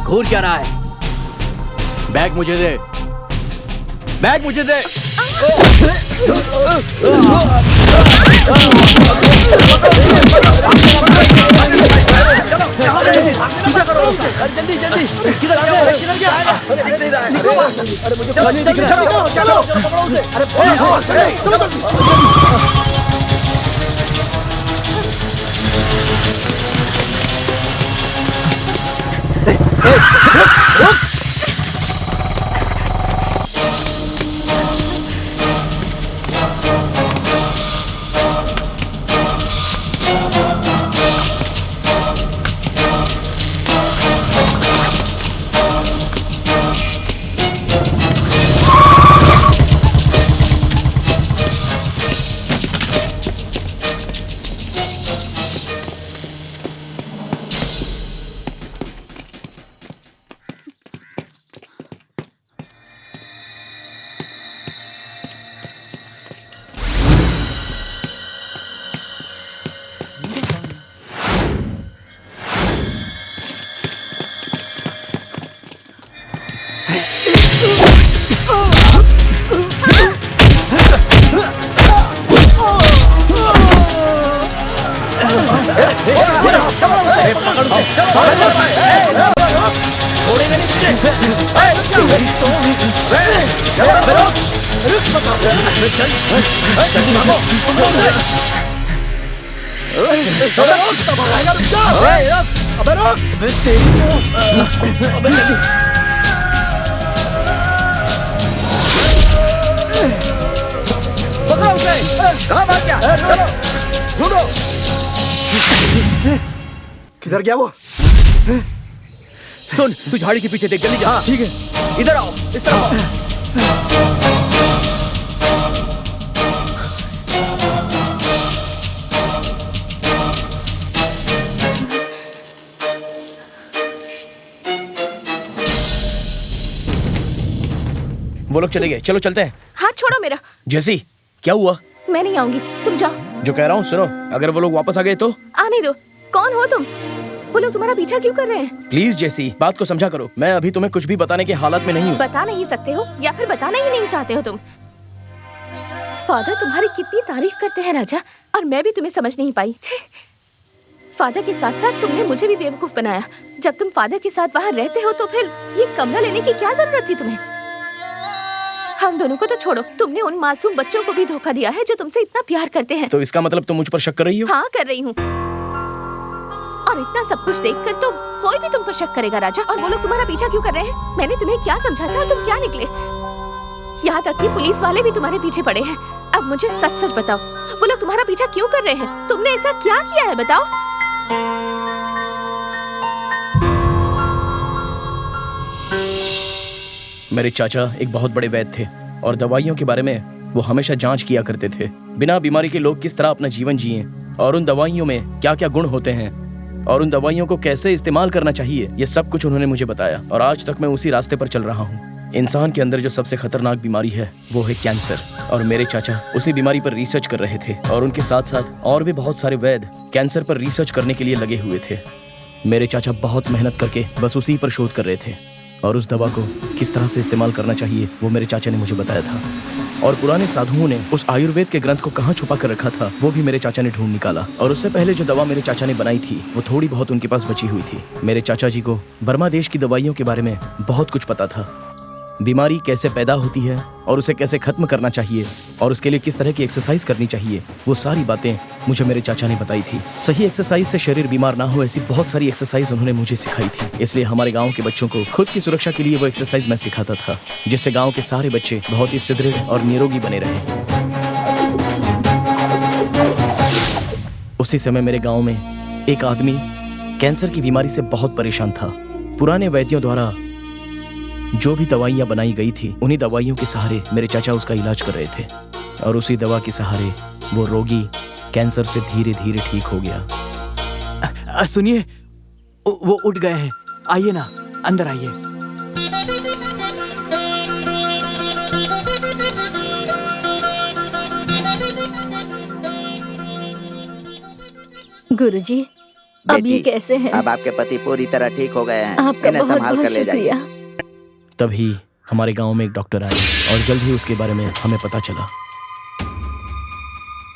घूर क्या रहा है? बैग मुझे दे, बैग मुझे दे। जल्दी जल्दी, किधर गया? निकलो, अरे मुझे नहीं दिख रहा। चलो पकड़ो उसे। अरे चलो। किधर गया वो? सुन, तू झाड़ी के पीछे देख, जल्दी जा। ठीक है, इधर आओ, इस तरफ आओ। वो लोग चले गए, चलो चलते हैं। हाथ छोड़ो मेरा। जैसी, क्या हुआ? मैं नहीं आऊंगी, तुम जाओ। जो कह रहा हूँ सुनो, अगर वो लोग वापस आ गए तो? आने दो। कौन हो तुम? वो लोग तुम्हारा पीछा क्यों कर रहे हैं? प्लीज जैसी, बात को समझा करो। मैं अभी तुम्हें कुछ भी बताने के हालात में नहीं हूँ। बता नहीं सकते हो या फिर बताना ही नहीं चाहते हो तुम? फादर तुम्हारी कितनी तारीफ करते हैं राजा, और मैं भी तुम्हें समझ नहीं पाई। फादर के साथ साथ तुमने मुझे भी बेवकूफ बनाया। जब तुम फादर के साथ वहाँ रहते हो तो फिर ये कमरा लेने की क्या जरूरत थी तुम्हें? हम दोनों को तो छोड़ो, तुमने उन मासूम बच्चों को भी धोखा दिया है जो तुमसे इतना प्यार करते हैं। तो इसका मतलब तुम मुझ पर शक कर रही हो? हाँ, कर रही हूँ। और इतना सब कुछ देखकर तो कोई भी तुम पर शक करेगा राजा। और वो लोग तुम्हारा पीछा क्यों कर रहे हैं? मैंने तुम्हें क्या समझा था और तुम क्या निकले? यहाँ तक कि पुलिस वाले भी तुम्हारे पीछे पड़े हैं। अब मुझे सच सच बताओ, वो लोग तुम्हारा पीछा क्यों कर रहे हैं? तुमने ऐसा क्या किया है, बताओ। मेरे चाचा एक बहुत बड़े वैद्य थे और दवाइयों के बारे में वो हमेशा जांच किया करते थे। बिना बीमारी के लोग किस तरह अपना जीवन जिए और उन दवाइयों में क्या क्या गुण होते हैं और उन दवाइयों को कैसे इस्तेमाल करना चाहिए, ये सब कुछ उन्होंने मुझे बताया। और आज तक मैं उसी रास्ते पर चल रहा हूँ। इंसान के अंदर जो सबसे खतरनाक बीमारी है वो है कैंसर, और मेरे चाचा उसी बीमारी पर रिसर्च कर रहे थे। और उनके साथ साथ और भी बहुत सारे वैद्य कैंसर पर रिसर्च करने के लिए लगे हुए थे। मेरे चाचा बहुत मेहनत करके बस उसी पर शोध कर रहे थे, और उस दवा को किस तरह से इस्तेमाल करना चाहिए वो मेरे चाचा ने मुझे बताया था। और पुराने साधुओं ने उस आयुर्वेद के ग्रंथ को कहाँ छुपा कर रखा था वो भी मेरे चाचा ने ढूंढ निकाला। और उससे पहले जो दवा मेरे चाचा ने बनाई थी वो थोड़ी बहुत उनके पास बची हुई थी। मेरे चाचा जी को बर्मा देश की दवाइयों के बारे में बहुत कुछ पता था। बीमारी कैसे पैदा होती है और उसे कैसे खत्म करना चाहिए और उसके लिए किस तरह की एक्सरसाइज करनी चाहिए, वो सारी बातें मुझे मेरे चाचा ने बताई थी। सही एक्सरसाइज से शरीर बीमार ना हो, ऐसी बहुत सारी एक्सरसाइज उन्होंने मुझे सिखाई थी। इसलिए हमारे गांव के बच्चों को खुद की सुरक्षा के लिए वो एक्सरसाइज मैं सिखाता था, जिससे गांव के सारे बच्चे बहुत ही सुदृढ़ और निरोगी बने रहे। उसी समय मेरे गाँव में एक आदमी कैंसर की बीमारी से बहुत परेशान था। पुराने वैद्यों द्वारा जो भी दवाइयाँ बनाई गई थी, उन्हीं दवाइयों के सहारे मेरे चाचा उसका इलाज कर रहे थे, और उसी दवा के सहारे वो रोगी कैंसर से धीरे धीरे ठीक हो गया। सुनिए, वो उठ गए हैं। आइए ना, अंदर आइए। गुरुजी, अब ये बेटी, कैसे हैं? अब आपके पति पूरी तरह ठीक हो गए हैं। आपका इन्हें बहुत संभाल बहुत कर ले जाइए। शुक्रिया। तभी हमारे गांव में एक डॉक्टर आए और जल्द ही उसके बारे में हमें पता चला।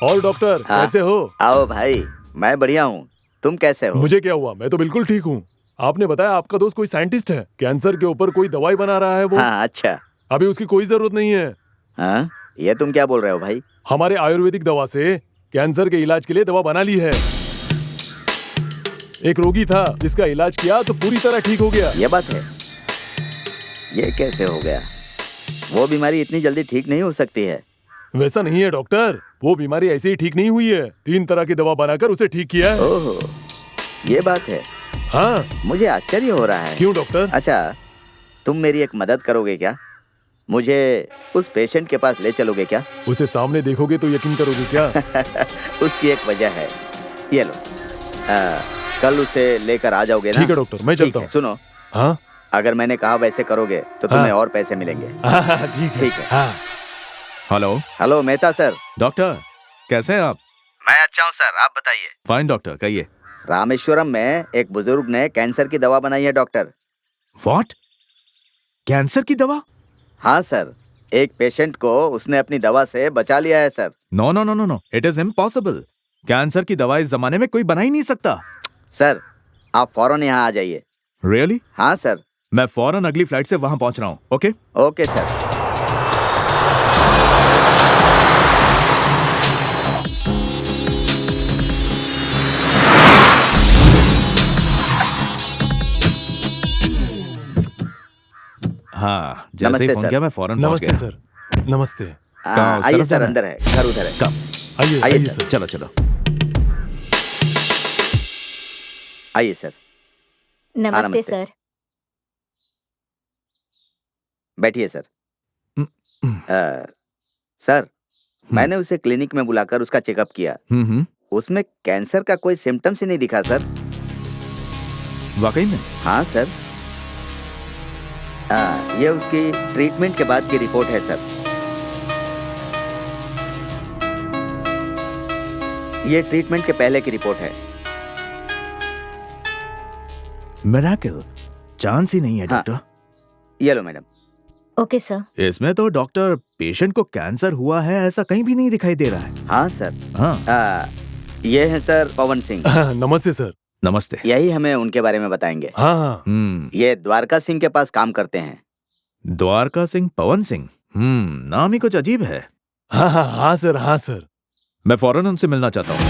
और डॉक्टर हाँ। कैसे हो? आओ भाई, मैं बढ़िया हूँ। तुम कैसे हो? मुझे क्या हुआ, मैं तो बिल्कुल ठीक हूँ। आपने बताया आपका दोस्त कोई साइंटिस्ट है, कैंसर के ऊपर कोई दवाई बना रहा है वो। हाँ, अच्छा। अभी उसकी कोई जरूरत नहीं है। हाँ, ये तुम क्या बोल रहे हो भाई? हमारे आयुर्वेदिक दवा से कैंसर के इलाज के लिए दवा बना ली है। एक रोगी था जिसका इलाज किया तो पूरी तरह ठीक हो गया। ये बात है? ये कैसे हो गया? वो बीमारी इतनी जल्दी ठीक नहीं हो सकती है। वैसा नहीं है डॉक्टर, वो बीमारी ऐसे ही ठीक नहीं हुई है। 3 तरह की दवा बनाकर उसे ठीक किया है। ओहो, ये बात है। हाँ। मुझे आश्चर्य हो रहा है। क्यों डॉक्टर? अच्छा, तुम मेरी एक मदद करोगे क्या? मुझे उस पेशेंट के पास ले चलोगे क्या? उसे सामने देखोगे तो यकीन करोगे क्या? उसकी एक वजह है। ये लो, कल उसे लेकर आ जाओगे ना? ठीक है डॉक्टर, मैं ठीक चलता है, हूँ। सुनो, हाँ अगर मैंने कहा वैसे करोगे तो तुम्हें और पैसे मिलेंगे। हाँ, ठीक है। ठीक है। हाँ। Hello hello Mehta sir. Doctor, कैसे हैं आप? मैं अच्छा हूँ सर, आप बताइए। फाइन डॉक्टर, कहिए। रामेश्वरम में एक बुजुर्ग ने कैंसर की दवा बनाई है डॉक्टर। व्हाट? कैंसर की दवा? हाँ सर, एक पेशेंट को उसने अपनी दवा से बचा लिया है sir. No no no no no, it is impossible. Cancer की दवा इस जमाने में कोई बना ही नहीं सकता। सर, आप फौरन यहाँ आ जाइए। रियली? हाँ सर। मैं फौरन अगली फ्लाइट से वहां पहुंच रहा हूँ। Okay okay sir. हाँ, जैसे नमस्ते ही फोन सर। किया मैं फौरन पहुंच नमस्ते गया। सर। नमस्ते। कहाँ, उस आइए तरफ सर, जाना है? अंदर है, घर उधर है। कब? आइए आइए आइए सर। सर। चलो चलो। आइए सर, नमस्ते नमस्ते। सर। बैठिए सर। हम्म। सर, मैंने उसे क्लिनिक में बुलाकर उसका चेकअप किया। उसमें कैंसर का कोई सिम्टम्स ही नहीं दिखा सर। वाकई में? हाँ सर। ये उसकी ट्रीटमेंट के बाद की रिपोर्ट है सर। ये ट्रीटमेंट के पहले की रिपोर्ट है। मिरेकल, चांस ही नहीं है हाँ। डॉक्टर। ये लो मैडम। Okay sir. इसमें तो डॉक्टर पेशेंट को कैंसर हुआ है ऐसा कहीं भी नहीं दिखाई दे रहा है। हाँ सर। हाँ। ये है सर पवन सिंह। नमस्ते सर। नमस्ते। यही हमें उनके बारे में बताएंगे। हाँ हाँ। ये द्वारका सिंह के पास काम करते हैं। द्वारका सिंह, पवन सिंह। नाम ही कुछ अजीब है। हाँ हाँ हाँ सर, हाँ सर। मैं फौरन उनसे मिलना चाहता हूँ।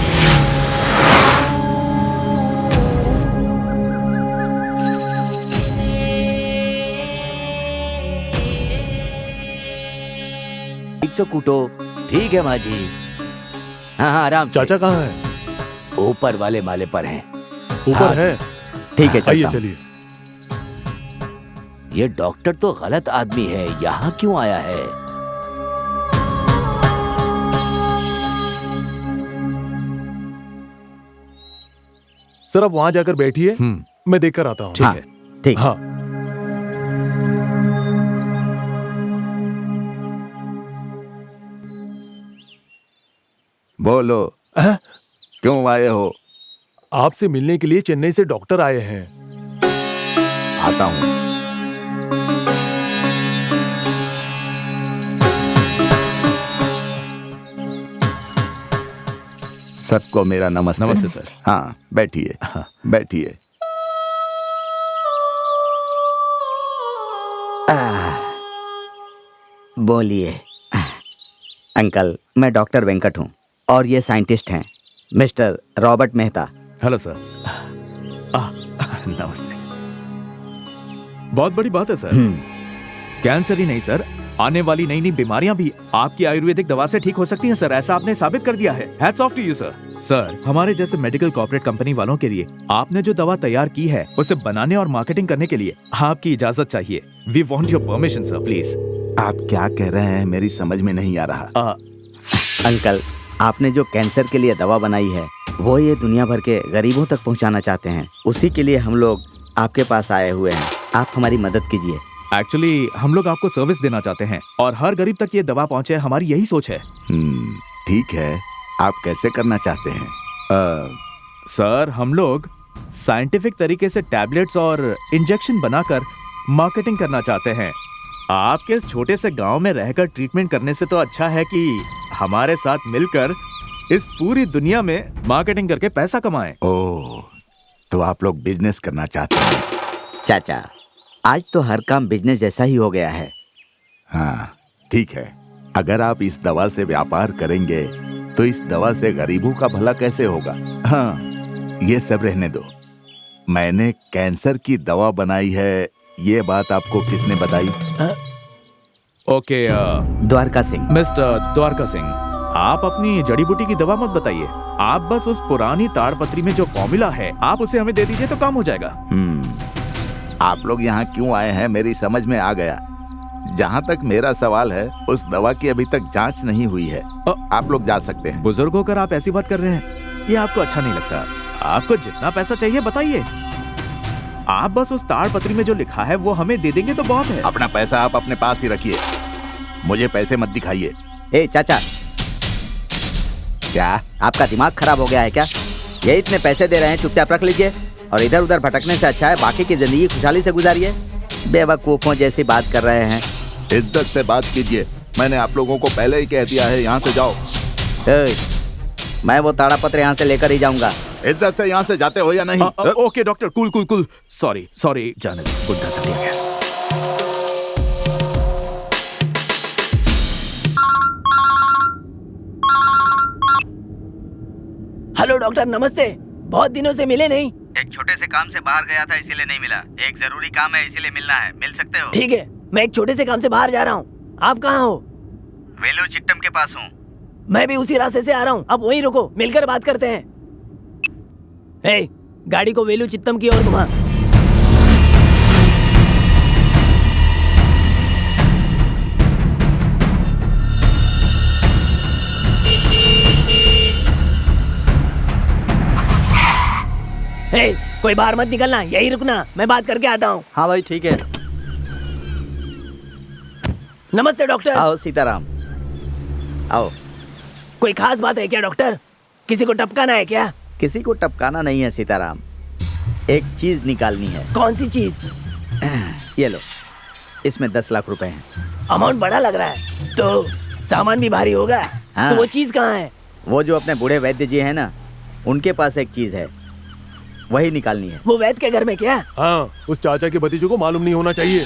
कूटो। ठीक है माँ जी। हाँ हाँ, आराम से। चाचा कहाँ है? ऊपर वाले माले पर हैं। ऊपर है? ठीक है, आइए चलता हूं। चलिए। ये डॉक्टर तो गलत आदमी है, यहाँ क्यों आया है? सर, आप वहां जाकर बैठिए, मैं देखकर आता हूँ। ठीक हाँ, है। ठीक। हाँ। बोलो, क्यों आए हो? आपसे मिलने के लिए चेन्नई से डॉक्टर आए हैं। आता हूँ। सबको मेरा नमस्ते। नमस्ते सर। हाँ, बैठिए बैठिए। बोलिए। अंकल, मैं डॉक्टर वेंकट हूँ और ये साइंटिस्ट हैं, mister Robert Mehta. Hello sir. नमस्ते। बहुत बड़ी बात है सर। कैंसर ही नहीं सर, आने वाली नई नई बीमारियां भी आपकी आयुर्वेदिक दवा से ठीक हो सकती हैं सर, ऐसा आपने साबित कर दिया है। Hats off to you sir. Sir, हमारे जैसे मेडिकल कॉर्पोरेट कंपनी वालों के लिए आपने जो दवा तैयार की है उसे बनाने और मार्केटिंग करने के लिए आपकी इजाजत चाहिए। We want your permission sir, please. आप क्या कह रहे हैं, मेरी समझ में नहीं आ रहा। अंकल, आपने जो कैंसर के लिए दवा बनाई है वो ये दुनिया भर के गरीबों तक पहुंचाना चाहते हैं। उसी के लिए हम लोग आपके पास आए हुए हैं। आप हमारी मदद कीजिए। एक्चुअली हम लोग आपको सर्विस देना चाहते हैं और हर गरीब तक ये दवा पहुंचे, हमारी यही सोच है। ठीक है, आप कैसे करना चाहते हैं? सर हम लोग साइंटिफिक तरीके से टैबलेट्स और इंजेक्शन बनाकर मार्केटिंग करना चाहते हैं। आपके इस छोटे से गांव में रहकर ट्रीटमेंट करने से तो अच्छा है कि हमारे साथ मिलकर इस पूरी दुनिया में मार्केटिंग करके पैसा कमाएं। ओह, तो आप लोग बिजनेस करना चाहते हैं? चाचा, आज तो हर काम बिजनेस जैसा ही हो गया है। हाँ ठीक है, अगर आप इस दवा से व्यापार करेंगे तो इस दवा से गरीबों का भला कैसे होगा? हाँ, ये सब रहने दो। मैंने कैंसर की दवा बनाई है, ये बात आपको किसने बताई? ओके द्वारका सिंह। मिस्टर द्वारका सिंह, आप अपनी जड़ी बूटी की दवा मत बताइए। आप बस उस पुरानी ताड़पत्री में जो फॉर्मूला है आप उसे हमें दे दीजिए तो काम हो जाएगा। आप लोग यहाँ क्यों आए हैं मेरी समझ में आ गया। जहाँ तक मेरा सवाल है, उस दवा की अभी तक जांच नहीं हुई है। आप लोग जा सकते हैं। बुजुर्ग होकर आप ऐसी बात कर रहे हैं, ये आपको अच्छा नहीं लगता। आपको जितना पैसा चाहिए बताइए, आप बस उस ताड़पत्री में जो लिखा है वो हमें दे देंगे तो बहुत है। अपना पैसा आप अपने पास ही रखिए, मुझे पैसे मत दिखाइए। ए चाचा, क्या आपका दिमाग खराब हो गया है क्या? ये इतने पैसे दे रहे हैं, चुपचाप रख लीजिए और इधर उधर भटकने से अच्छा है बाकी की जिंदगी खुशहाली से गुजारिए। बेवकूफों जैसी बात कर रहे हैं। इज्जत से बात कीजिए, मैंने आप लोगों को पहले ही कह दिया है, यहाँ से जाओ। मैं वो ताड़पत्र यहाँ से लेकर ही जाऊंगा। इज्जत से यहाँ से जाते हो या नहीं? Okay doctor, cool cool cool. Sorry sorry, जाने दो, बुड्ढा सा हो गया। हेलो डॉक्टर, नमस्ते। बहुत दिनों से मिले नहीं। एक छोटे से काम से बाहर गया था इसीलिए नहीं मिला। एक जरूरी काम है इसीलिए मिलना है, मिल सकते हो? ठीक है, मैं एक छोटे से काम से बाहर जा रहा हूँ। आप कहाँ हो? वेलू चिट्टम के पास हूँ। मैं भी उसी रास्ते से आ रहा हूँ। अब वहीं रुको, मिलकर बात करते हैं। हे, गाड़ी को वेलू चित्तम की ओर घुमा। हे, कोई बाहर मत निकलना, यही रुकना, मैं बात करके आता हूँ। हाँ भाई ठीक है। नमस्ते डॉक्टर। आओ सीताराम, आओ। कोई खास बात है क्या डॉक्टर? किसी को टपकाना है क्या? किसी को टपकाना नहीं है सीताराम, एक चीज निकालनी है। कौन सी चीज? ये लो, इसमें 10 लाख रुपए हैं। अमाउंट बड़ा लग रहा है, तो सामान भी भारी होगा। हाँ। तो वो चीज कहाँ है? वो जो अपने बूढ़े वैद्य जी है ना, उनके पास एक चीज है, वही निकालनी है। वो वैद्य के घर में क्या? हाँ, उस चाचा के भतीजे को मालूम नहीं होना चाहिए।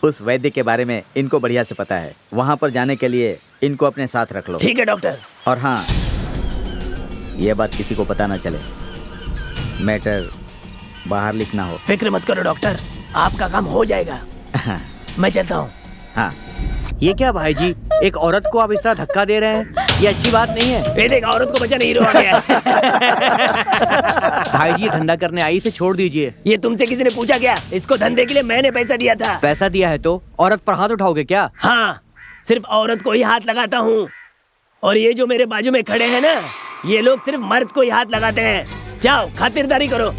उस वैद्य के बारे में इनको बढ़िया से पता है। वहाँ पर जाने के लिए इनको अपने साथ रख लो। ठीक है डॉक्टर। और हाँ, ये बात किसी को पता ना चले, मैटर बाहर लिखना हो। फिक्र मत करो डॉक्टर, आपका काम हो जाएगा। मैं चलता हूँ। हाँ। ये क्या भाई जी, एक औरत को आप इस तरह धक्का दे रहे हैं, ये अच्छी बात नहीं है। ये देख, औरत को बचाने हीरो आ गया। भाई जी धंधा करने आई, से छोड़ दीजिए। ये तुमसे किसी ने पूछा क्या? इसको धंधे के लिए मैंने पैसा दिया था। पैसा दिया है तो औरत पर हाथ उठाओगे क्या? हाँ, सिर्फ औरत को ही हाथ लगाता हूँ। और ये जो मेरे बाजू में खड़े हैं ना, ये लोग सिर्फ मर्द को ही हाथ लगाते हैं। जाओ, खातिरदारी करो।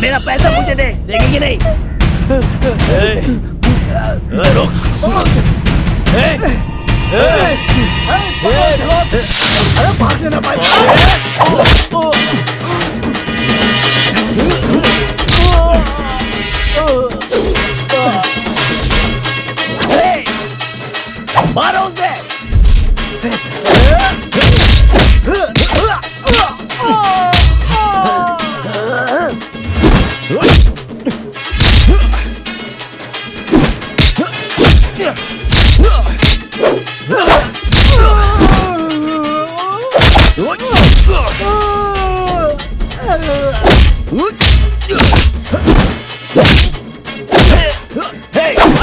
मेरा पैसा मुझे दे, देगी कि नहीं? रुक। अरे भागने ना भाई। मारो उसे।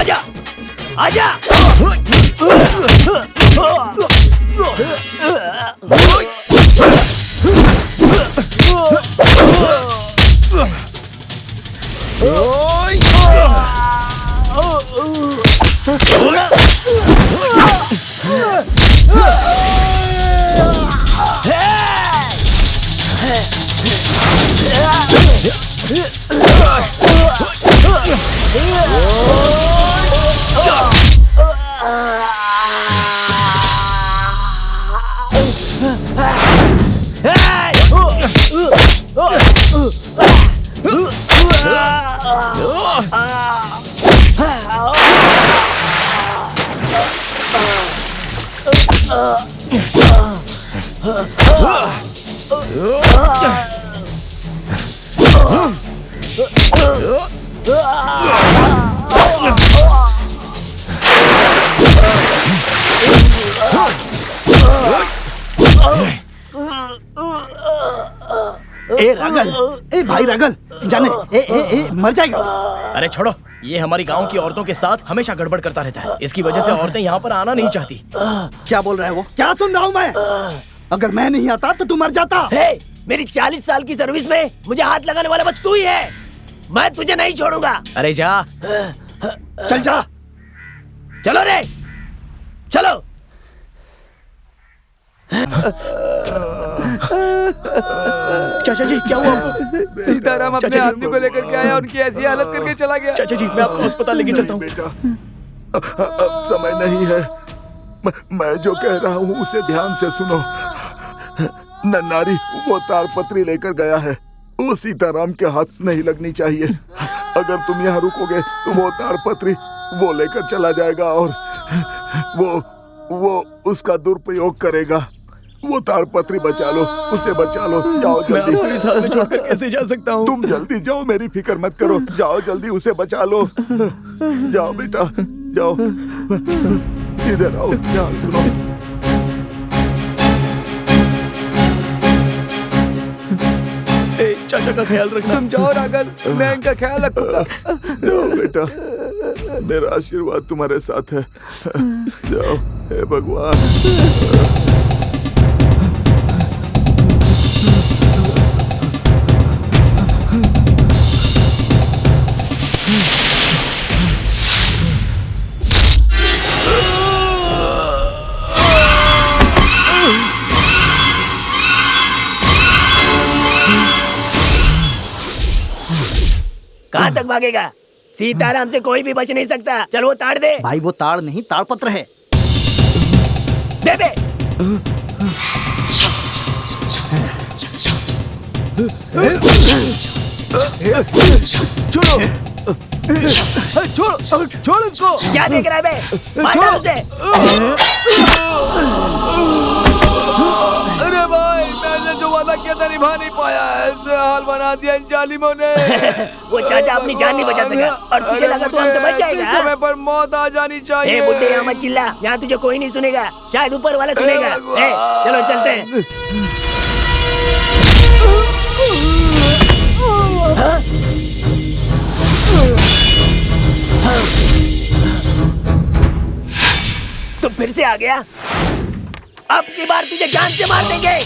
आजा, आजा। ए रागल, ए भाई रागल, जाने मर जाएगा। अरे छोड़ो, ये हमारी गांव की औरतों के साथ हमेशा गड़बड़ करता रहता है। इसकी वजह से औरतें यहाँ पर आना नहीं चाहती। क्या बोल रहा है वो? क्या सुन रहा हूँ मैं? अगर मैं नहीं आता तो तू मर जाता। मेरी 40 साल की सर्विस में मुझे हाथ लगाने वाला बस तू ही है। मैं तुझे नहीं छोड़ूंगा। अरे जा, चल जा। चलो रे, चलो। चाचा जी क्या हुआ आपको? सीताराम अपने आदमी को लेकर के आया, उनकी ऐसी हालत करके चला गया। चाचा जी मैं आपको अस्पताल लेके चलता हूँ। बेटा, अब समय नहीं है। मैं जो कह रहा हूँ उसे ध्यान से सुनो। नन्नारी वो ताड़पत्री लेकर गया है, वो सीताराम के हाथ नहीं लगनी चाहिए। अगर तुम यहाँ रुकोगे तो वो ताड़पत्री वो लेकर चला जाएगा और वो उसका दुरुपयोग करेगा। वो ताड़पत्री बचा लो, उसे बचा लो। जाओ मैं जल्दी। आपको इस हाल में छोड़कर कैसे जा सकता हूँ? तुम जल्दी जाओ, मेरी फिक्र मत करो। जाओ जल्दी, उसे बचा लो। जाओ बेटा, जाओ। इधर आओ, यहाँ सुनो। चाचा का ख्याल रखना। तुम जाओ रागल, मैं इनका ख्याल रखूंगा। जाओ बेटा, मेरा आशीर्वाद तुम्हारे साथ है। जाओ, हे भगवान। कहाँ तक भागेगा? सीताराम से कोई भी बच नहीं सकता। चल वो ताड़ दे। भाई वो ताड़ नहीं, ताड़पत्र है। दे बे। छोड़ इसको। क्या देख रहा है बे? मार डाल उसे। अरे भाई, मैंने जो वादा किया था निभा नहीं पाया। ऐसे हाल बना दिया इन जालिमों ने। वो चाचा अपनी जान नहीं बचा सका और तुझे लगा तू हमसे बच जाएगा। समय पर मौत आ जानी चाहिए। ए बुड्ढे, यहाँ मत चिल्ला। यहाँ तुझे कोई नहीं सुनेगा, शायद ऊपर वाला सुनेगा। ए, चलो चलते हैं। तू फिर से आ गया? अब की बार तुझे जान से मार देंगे।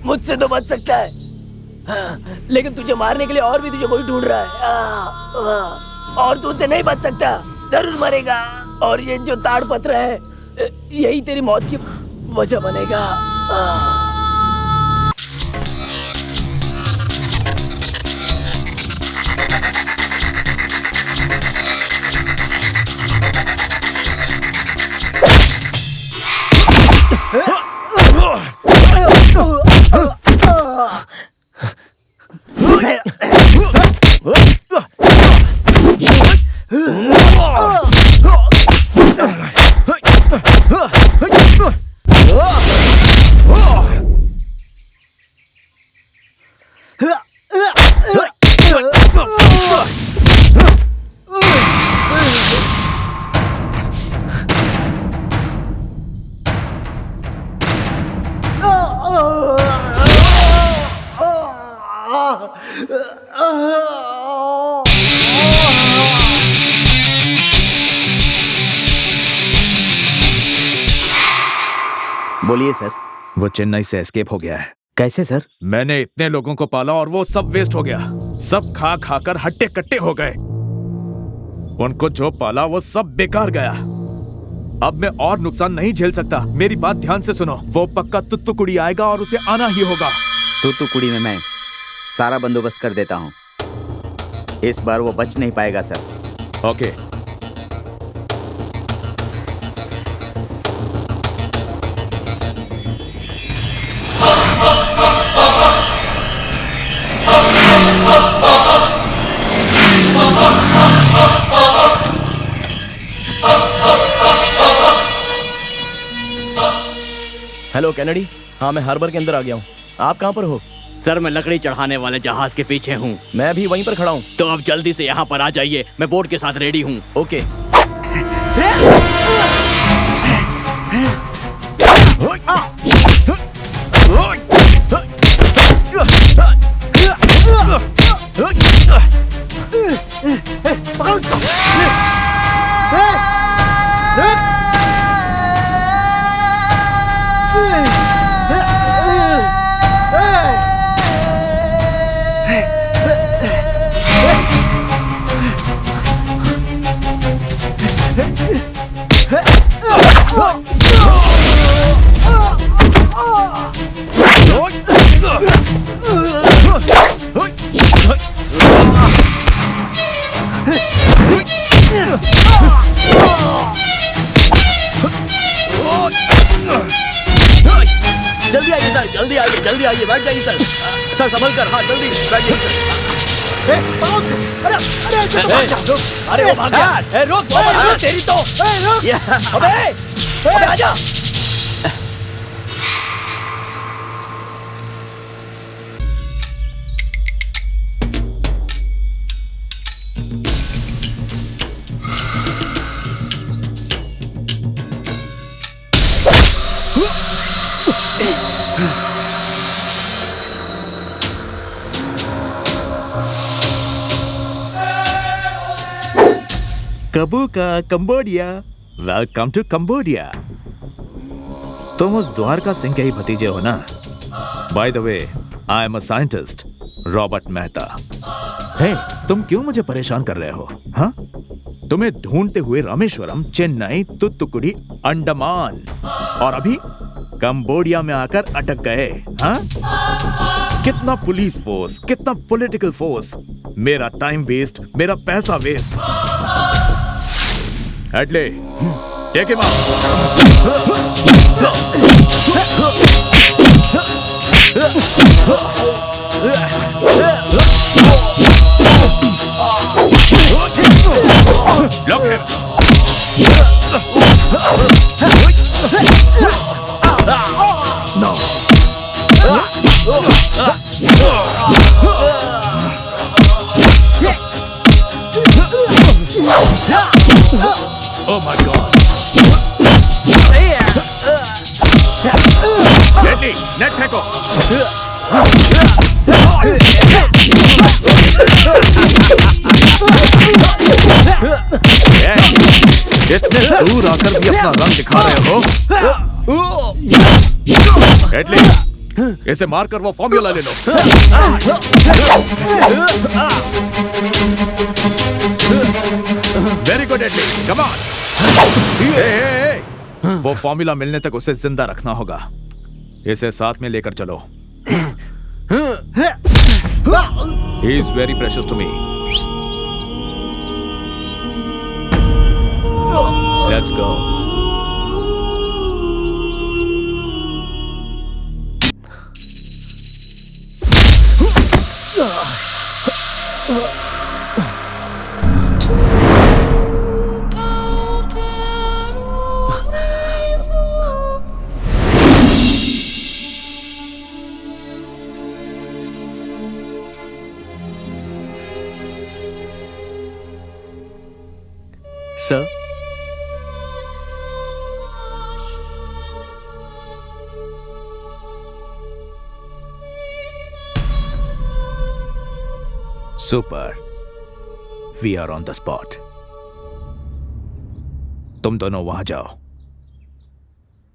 मुझसे तो बच सकता है, लेकिन तुझे मारने के लिए और भी तुझे कोई ढूंढ रहा है, और तू उससे नहीं बच सकता, जरूर मरेगा। और ये जो ताड़पत्र है, यही तेरी मौत की वजह बनेगा। बोलिए सर। वो चेन्नई से एस्केप हो गया है। कैसे सर? मैंने इतने लोगों को पाला और वो सब वेस्ट हो गया। सब खा खाकर हट्टे कट्टे हो गए। उनको जो पाला वो सब बेकार गया। अब मैं और नुकसान नहीं झेल सकता। मेरी बात ध्यान से सुनो। वो पक्का तुत्तुकुड़ी आएगा और उसे आना ही होगा। तुत्तुकुड़ी में मैं सारा बंदोबस्त कर देता हूँ। इस बार वो बच नहीं पाएगा सर। ओके। Hello Kennedy. हाँ, मैं हार्बर के अंदर आ गया हूँ। आप कहाँ पर हो? सर, मैं लकड़ी चढ़ाने वाले जहाज के पीछे हूँ। मैं भी वहीं पर खड़ा हूँ। तो अब जल्दी से यहाँ पर आ जाइए। मैं बोट के साथ रेडी हूँ। ओके। जल्दी आइए, बैठ जाइए सर। सर संभल कर, हाँ जल्दी बैठ जाइए सर। अरे वो भाग गया। रोक तेरी तो। अबे आजा। कबूका, कंबोडिया। Welcome to Cambodia. तुम उस द्वारका सिंह के ही भतीजे हो ना? By the way, I am a scientist, Robert Mehta. Hey, तुम क्यों मुझे परेशान कर रहे हो? हाँ? तुम्हें ढूंढते हुए रामेश्वरम, चेन्नई, तुत्तुकुड़ी, अंडमान और अभी कंबोडिया में आकर अटक गए। हाँ? कितना पुलिस फोर्स, कितना पॉलिटिकल फोर्स, मेरा टाइम वेस्ट, मेरा पैसा waste. Adley, take him out. Lock him. No. Oh my Deadly, net फेंको। इतने दूर आकर भी अपना रंग दिखा रहे हो। डेडली, इसे मारकर वो फॉर्मूला ले लो। Very good Deadly, come on. वो फॉर्मूला मिलने तक उसे जिंदा रखना होगा। इसे साथ में लेकर चलो। He is very precious to me. Let's go. Sir, super, we are on the spot. तुम दोनों वहां जाओ।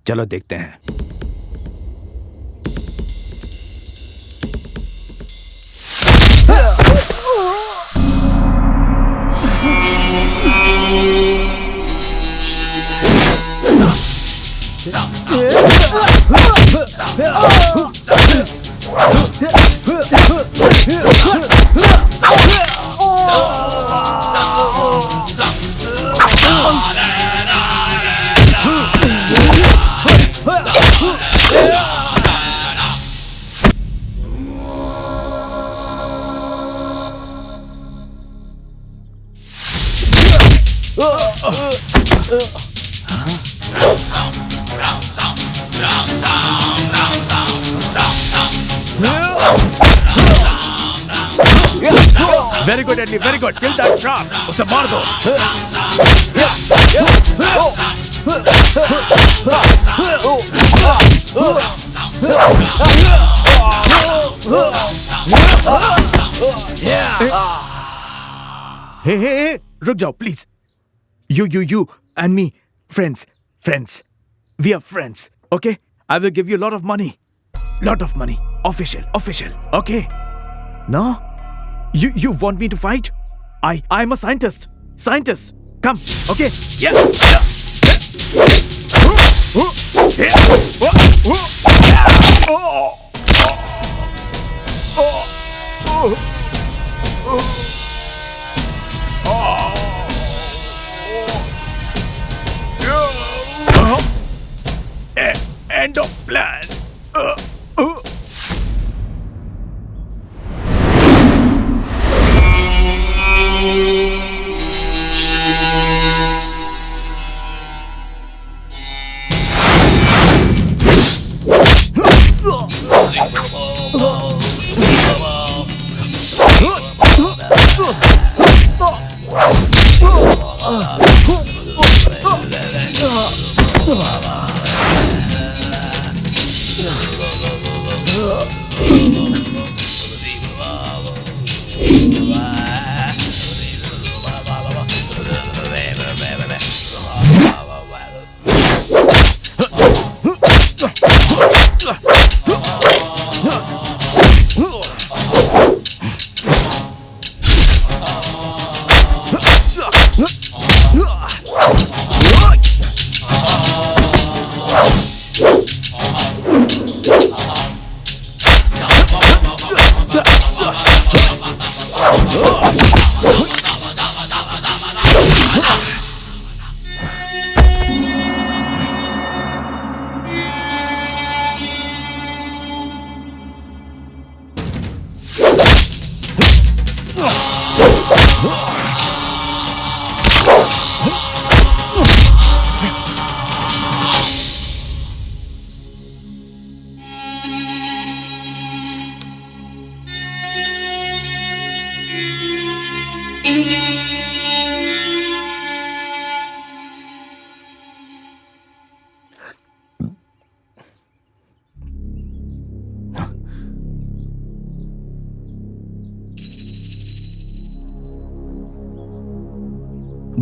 चलो देखते हैं। Very good Adley, very good. Kill that shark. उसे मार दो। हे, रुक जाओ please. You and me, friends. We are friends, okay? I will give you a lot of money. Official, okay? No? You want me to fight? I'm a scientist. Come, okay? Yeah. End of plan.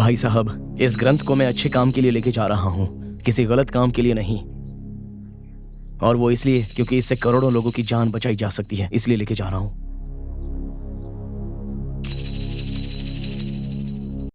भाई साहब, इस ग्रंथ को मैं अच्छे काम के लिए लेके जा रहा हूँ, किसी गलत काम के लिए नहीं। और वो इसलिए क्योंकि इससे करोड़ों लोगों की जान बचाई जा सकती है, इसलिए लेके जा रहा हूँ।